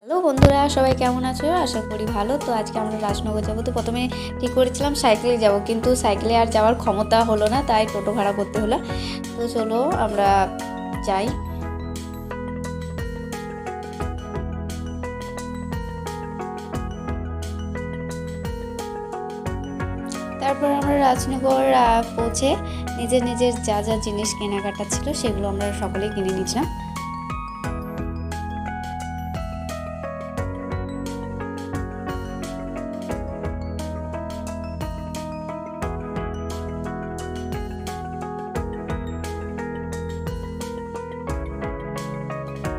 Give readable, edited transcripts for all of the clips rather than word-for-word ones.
Hello বন্ধুরা, সবাই কেমন আছো? আশা করি ভালো। তো আজকে আমরা রাজনগর যাবো। তো প্রথমে ঠিক করেছিলাম সাইকেলে যাব, কিন্তু সাইকেলে আর যাওয়ার ক্ষমতা হলো না, তাই টোটো ভাড়া করতে হলো। তো চলো আমরা যাই। তারপর আমরা রাজনগর পৌঁছে নিজের নিজের যা যা জিনিস কেনাকাটা ছিল সেগুলো আমরা সকলেই কিনে নিয়েছিলাম।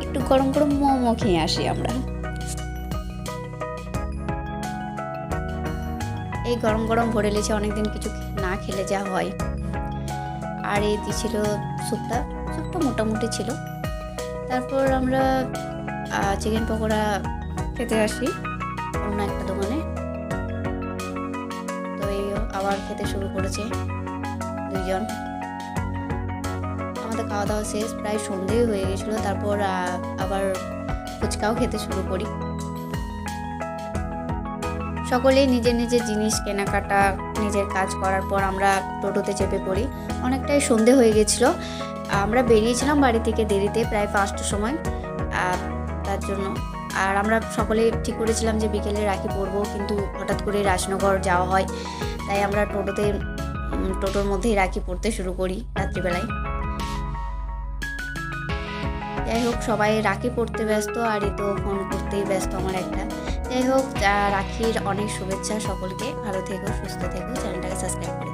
একটু গরম গরম মোমো খেয়ে আসি আমরা। এই গরম গরম ভরে লেছে, অনেকদিন কিছু না খেলে যা হয়। আর এই ছিল স্যুপটা মোটামুটি ছিল। তারপর আমরা চিকেন পকোড়া খেতে আসি অন্য একটা দোকানে। তো এই আবার খেতে শুরু করেছে দুইজন। আমাদের খাওয়া দাওয়া শেষ, প্রায় সন্ধেই হয়ে গেছিলো। তারপর আবার ফুচকাও খেতে শুরু করি। সকলেই নিজের নিজের জিনিস কেনাকাটা নিজের কাজ করার পর আমরা টোটোতে চেপে পড়ি। অনেকটাই সন্ধে হয়ে গেছিলো। আমরা বেরিয়েছিলাম বাড়ি থেকে দেরিতে, প্রায় 5টার সময়। তার জন্য আর আমরা সকলে ঠিক করেছিলাম যে বিকেলে রাখি পরবো, কিন্তু হঠাৎ করে রাজনগর যাওয়া হয়, তাই আমরা টোটোর মধ্যেই রাখি পরতে শুরু করি রাত্রিবেলায়। যাই হোক, সবাই রাখি পড়তে ব্যস্ত, আর এই তো ফোন করতেই ব্যস্ত আমার একটা। যাই হোক, রাখির অনেক শুভেচ্ছা সকলকে। ভালো থেকো, সুস্থ থেকো, চ্যানেলটাকে সাবস্ক্রাইব করে